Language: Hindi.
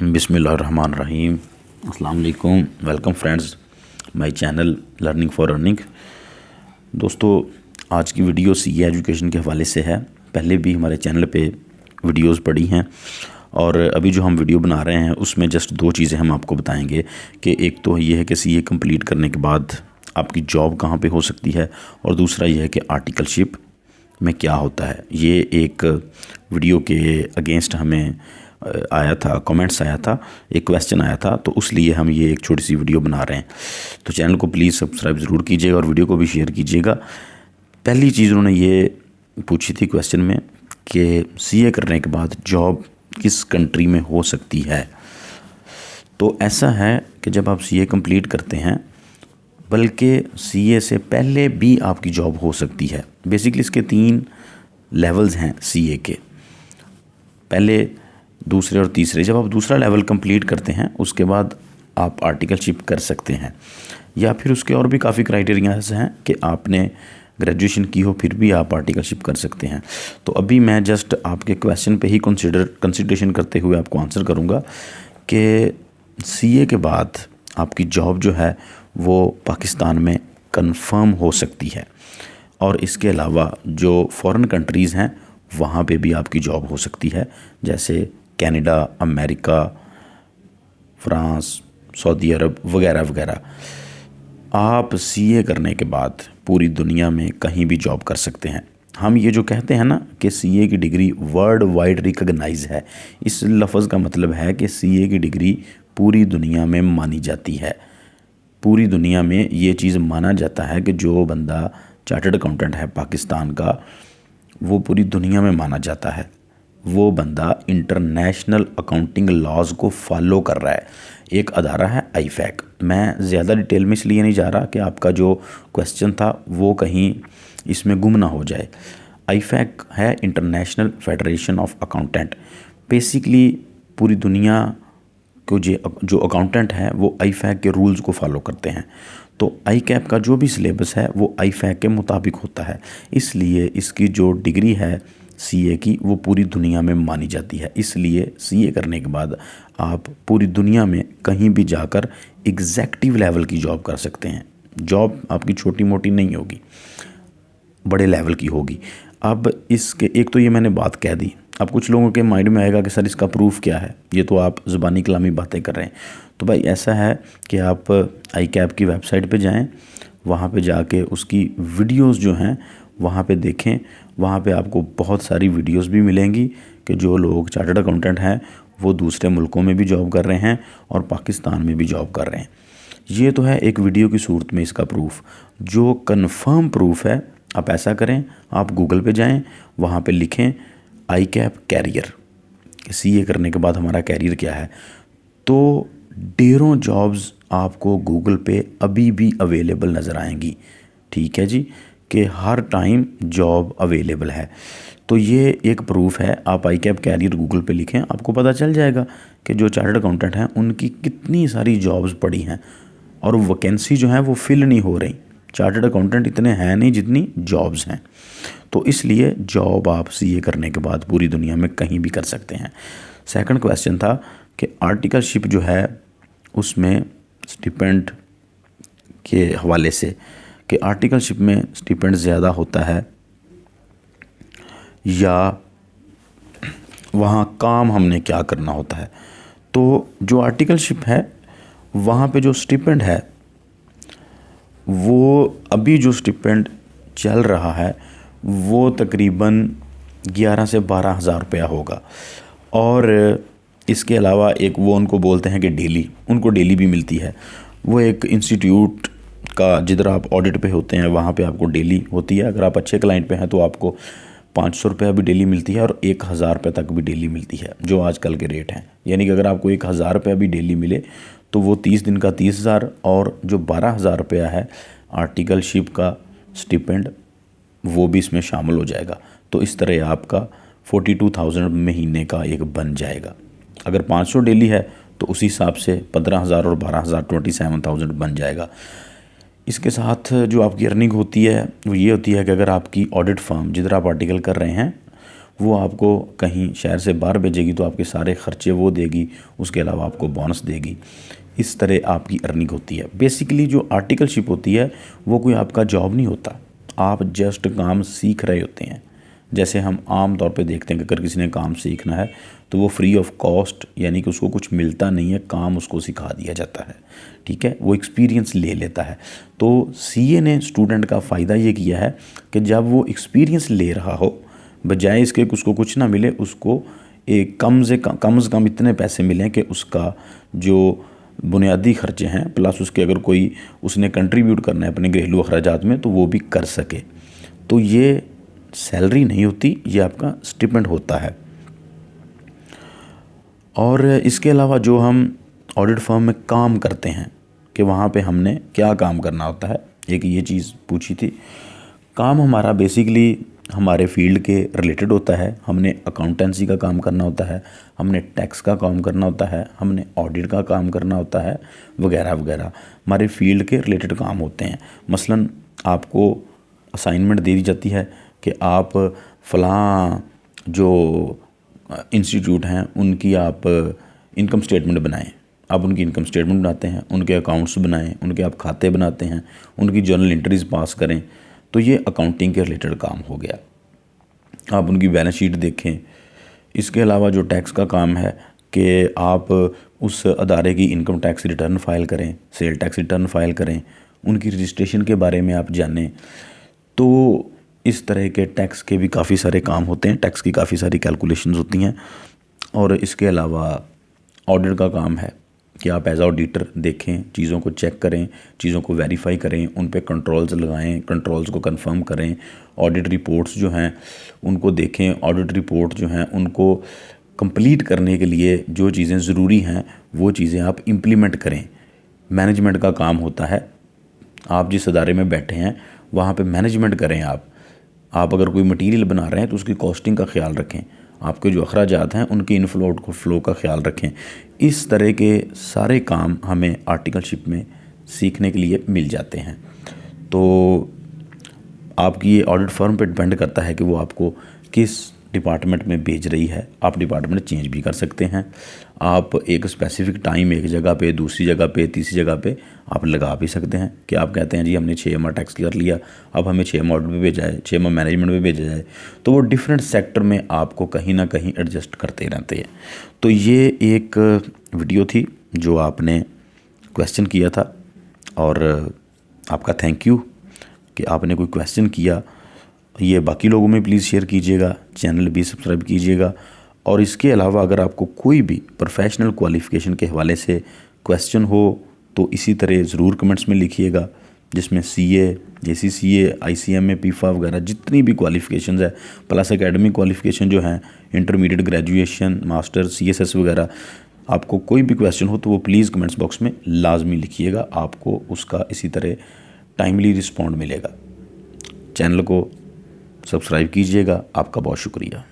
बिस्मिल्लाहिर्रहमानिर्रहीम। अस्सलाम वालेकुम। Welcome friends my channel learning for earning. दोस्तों, आज की वीडियो सीए एजुकेशन के हवाले से है। पहले भी हमारे चैनल पे वीडियोस पड़ी हैं और अभी जो हम वीडियो बना रहे हैं उसमें जस्ट दो चीज़ें हम आपको बताएंगे कि एक तो ये है कि सीए कंप्लीट करने के बाद आपकी जॉब कहाँ पे हो सकती है, और दूसरा ये है कि आर्टिकलशिप में क्या होता है। ये एक वीडियो के अगेंस्ट हमें आया था, कमेंट्स आया था, एक क्वेश्चन आया था, तो उसलिए हम ये एक छोटी सी वीडियो बना रहे हैं। तो चैनल को प्लीज़ सब्सक्राइब ज़रूर कीजिएगा और वीडियो को भी शेयर कीजिएगा। पहली चीज़ उन्होंने ये पूछी थी क्वेश्चन में कि सीए करने के बाद जॉब किस कंट्री में हो सकती है। तो ऐसा है कि जब आप सीए कंप्लीट करते हैं, बल्कि सीए से पहले भी आपकी जॉब हो सकती है। बेसिकली इसके 3 लेवल्स हैं सीए के, पहले, दूसरे और तीसरे। जब आप दूसरा लेवल कंप्लीट करते हैं उसके बाद आप आर्टिकलशिप कर सकते हैं, या फिर उसके और भी काफ़ी क्राइटेरियाज हैं कि आपने ग्रेजुएशन की हो फिर भी आप आर्टिकलशिप कर सकते हैं। तो अभी मैं जस्ट आपके क्वेश्चन पे ही कंसिडरेशन करते हुए आपको आंसर करूँगा कि सीए के बाद आपकी जॉब जो है वो पाकिस्तान में कंफर्म हो सकती है, और इसके अलावा जो फॉरेन कंट्रीज़ हैं वहाँ पे भी आपकी जॉब हो सकती है, जैसे कनाडा, अमेरिका, फ्रांस, सऊदी अरब वगैरह वगैरह। आप सीए करने के बाद पूरी दुनिया में कहीं भी जॉब कर सकते हैं। हम ये जो कहते हैं ना कि सीए की डिग्री वर्ल्ड वाइड रिकॉग्नाइज है, इस लफ्ज़ का मतलब है कि सीए की डिग्री पूरी दुनिया में मानी जाती है। पूरी दुनिया में ये चीज़ माना जाता है कि जो बंदा चार्टर्ड अकाउंटेंट है पाकिस्तान का, वो पूरी दुनिया में माना जाता है। वो बंदा इंटरनेशनल अकाउंटिंग लॉज को फॉलो कर रहा है। एक अदारा है आईफैक। मैं ज़्यादा डिटेल में इसलिए नहीं जा रहा कि आपका जो क्वेश्चन था वो कहीं इसमें गुम ना हो जाए। आईफैक है international federation of accountant. Basically पूरी दुनिया को जो अकाउंटेंट है वो आईफैक के रूल्स को फॉलो करते हैं। तो आईकैप का जो भी सिलेबस है वो आईफैक के मुताबिक होता है, इसलिए इसकी जो डिग्री है सीए की वो पूरी दुनिया में मानी जाती है। इसलिए सीए करने के बाद आप पूरी दुनिया में कहीं भी जाकर एग्जेक्टिव लेवल की जॉब कर सकते हैं। जॉब आपकी छोटी मोटी नहीं होगी, बड़े लेवल की होगी। अब इसके एक तो ये मैंने बात कह दी। अब कुछ लोगों के माइंड में आएगा कि सर इसका प्रूफ क्या है, ये तो आप ज़ुबानी कलामी बातें कर रहे हैं। तो भाई ऐसा है कि आप आईकैप की वेबसाइट पे जाएं, वहाँ पे जाके उसकी वीडियोस जो हैं वहाँ पे देखें। वहाँ पे आपको बहुत सारी वीडियोस भी मिलेंगी कि जो लोग चार्टर्ड अकाउंटेंट हैं वो दूसरे मुल्कों में भी जॉब कर रहे हैं और पाकिस्तान में भी जॉब कर रहे हैं। ये तो है एक वीडियो की सूरत में इसका प्रूफ। जो कन्फर्म प्रूफ है, आप ऐसा करें, आप गूगल पे जाएं, वहाँ पे लिखें आईकैप कैरियर, सीए करने के बाद हमारा कैरियर क्या है। तो ढेरों जॉब्स आपको गूगल पे अभी भी अवेलेबल नज़र आएंगी। ठीक है जी, कि हर टाइम जॉब अवेलेबल है। तो ये एक प्रूफ है। आप आईकैप कैरियर गूगल पे लिखें, आपको पता चल जाएगा कि जो चार्टर्ड अकाउंटेंट हैं उनकी कितनी सारी जॉब्स पड़ी हैं और वैकेंसी जो है वो फिल नहीं हो रही। चार्टर्ड अकाउंटेंट इतने हैं नहीं जितनी जॉब्स हैं। तो इसलिए जॉब आप सीए करने के बाद पूरी दुनिया में कहीं भी कर सकते हैं। सेकंड क्वेश्चन था कि आर्टिकलशिप जो है उसमें स्टिपेंड के हवाले से, कि आर्टिकलशिप में स्टिपेंड ज़्यादा होता है या वहाँ काम हमने क्या करना होता है। तो जो आर्टिकलशिप है वहाँ पे जो स्टिपेंड है वो अभी जो स्टिपेंड चल रहा है वो तकरीबन 11 से 12 हज़ार रुपया होगा। और इसके अलावा एक वो उनको बोलते हैं कि डेली, उनको डेली भी मिलती है। वो एक इंस्टीट्यूट का जिधर आप ऑडिट पे होते हैं वहाँ पे आपको डेली होती है। अगर आप अच्छे क्लाइंट पे हैं तो आपको 500 रुपया भी डेली मिलती है और 1000 रुपये तक भी डेली मिलती है, जो आजकल के रेट हैं। यानी कि अगर आपको 1000 रुपया भी डेली मिले तो वो 30 दिन का 30,000, और जो 12,000 रुपया है आर्टिकलशिप का स्टिपेंड वो भी इसमें शामिल हो जाएगा। तो इस तरह आपका 42,000 महीने का एक बन जाएगा। अगर 500 डेली है तो उसी हिसाब से 15,000 और 12,000 27,000 बन जाएगा। इसके साथ जो आपकी अर्निंग होती है वो ये होती है कि अगर आपकी ऑडिट फर्म जिधर आप आर्टिकल कर रहे हैं वो आपको कहीं शहर से बाहर भेजेगी तो आपके सारे ख़र्चे वो देगी, उसके अलावा आपको बोनस देगी। इस तरह आपकी अर्निंग होती है। बेसिकली जो आर्टिकलशिप होती है वो कोई आपका जॉब नहीं होता, आप जस्ट काम सीख रहे होते हैं। जैसे हम आम तौर पे देखते हैं कि अगर किसी ने काम सीखना है तो वो फ्री ऑफ कॉस्ट, यानी कि उसको कुछ मिलता नहीं है, काम उसको सिखा दिया जाता है, ठीक है, वो एक्सपीरियंस ले लेता है। तो सीए ने स्टूडेंट का फ़ायदा ये किया है कि जब वो एक्सपीरियंस ले रहा हो, बजाय इसके कि उसको कुछ ना मिले, उसको एक कम से कम इतने पैसे मिलें कि उसका जो बुनियादी खर्चे हैं प्लस उसके अगर कोई उसने कंट्रीब्यूट करना है अपने घरेलू अखराजात में तो वो भी कर सके। तो ये सैलरी नहीं होती, ये आपका स्टिपेंड होता है। और इसके अलावा जो हम ऑडिट फर्म में काम करते हैं कि वहाँ पे हमने क्या काम करना होता है, एक ये चीज़ पूछी थी। काम हमारा बेसिकली हमारे फील्ड के रिलेटेड होता है। हमने अकाउंटेंसी का काम करना होता है, हमने टैक्स का काम करना होता है, हमने ऑडिट का काम करना होता है, वगैरह वगैरह हमारे फील्ड के रिलेटेड काम होते हैं। मसलन आपको असाइनमेंट दे दी जाती है कि आप फ़लाँ जो इंस्टीट्यूट हैं उनकी आप इनकम स्टेटमेंट बनाएं। आप उनकी इनकम स्टेटमेंट बनाते हैं, उनके अकाउंट्स बनाएं, उनके आप खाते बनाते हैं, उनकी जर्नल एंट्रीज पास करें। तो ये अकाउंटिंग के रिलेटेड काम हो गया। आप उनकी बैलेंस शीट देखें। इसके अलावा जो टैक्स का काम है कि आप उस अदारे की इनकम टैक्स रिटर्न फ़ाइल करें, सेल टैक्स रिटर्न फ़ाइल करें, उनकी रजिस्ट्रेशन के बारे में आप जानें। तो इस तरह के टैक्स के भी काफ़ी सारे काम होते हैं, टैक्स की काफ़ी सारी कैलकुलेशंस होती हैं। और इसके अलावा ऑडिट का काम है कि आप एज ऑडिटर देखें, चीज़ों को चेक करें, चीज़ों को वेरीफाई करें, उन पे कंट्रोल्स लगाएं, कंट्रोल्स को कंफर्म करें। ऑडिट रिपोर्ट्स जो हैं उनको देखें, ऑडिट रिपोर्ट जो हैं उनको कंप्लीट करने के लिए जो चीज़ें ज़रूरी हैं वो चीज़ें आप इम्प्लीमेंट करें। मैनेजमेंट का काम होता है, आप जिस अदारे में बैठे हैं वहाँ पे मैनेजमेंट करें। आप अगर कोई मटेरियल बना रहे हैं तो उसकी कॉस्टिंग का ख्याल रखें, आपके जो अखराजात हैं उनकी इनफ्लो फ्लो का ख्याल रखें। इस तरह के सारे काम हमें आर्टिकलशिप में सीखने के लिए मिल जाते हैं। तो आपकी ये ऑडिट फर्म पे डिपेंड करता है कि वो आपको किस डिपार्टमेंट में भेज रही है। आप डिपार्टमेंट चेंज भी कर सकते हैं। आप एक स्पेसिफिक टाइम एक जगह पे, दूसरी जगह पे, तीसरी जगह पे आप लगा भी सकते हैं कि आप कहते हैं जी हमने 6 माह टैक्स कर लिया, अब हमें 6 माह ऑडिट पे भेजा जाए, 6 माह मैनेजमेंट में भेजा जाए। तो वो डिफरेंट सेक्टर में आपको कहीं ना कहीं एडजस्ट करते रहते हैं। तो ये एक वीडियो थी जो आपने क्वेश्चन किया था और आपका थैंक यू कि आपने कोई क्वेश्चन किया। ये बाकी लोगों में प्लीज़ शेयर कीजिएगा, चैनल भी सब्सक्राइब कीजिएगा। और इसके अलावा अगर आपको कोई भी प्रोफेशनल क्वालिफ़िकेशन के हवाले से क्वेश्चन हो तो इसी तरह ज़रूर कमेंट्स में लिखिएगा, जिसमें सीए, ACCA, ICMA, PIFA वगैरह जितनी भी क्वालिफ़िकेशन है प्लस एकेडमिक क्वालिफ़िकेशन जो हैं, इंटरमीडिएट, ग्रेजुएशन, मास्टर, CSS वगैरह, आपको कोई भी क्वेश्चन हो तो वो प्लीज़ कमेंट्स बॉक्स में लाजमी लिखिएगा। आपको उसका इसी तरह टाइमली रिस्पॉन्ड मिलेगा। चैनल को सब्सक्राइब कीजिएगा। आपका बहुत शुक्रिया।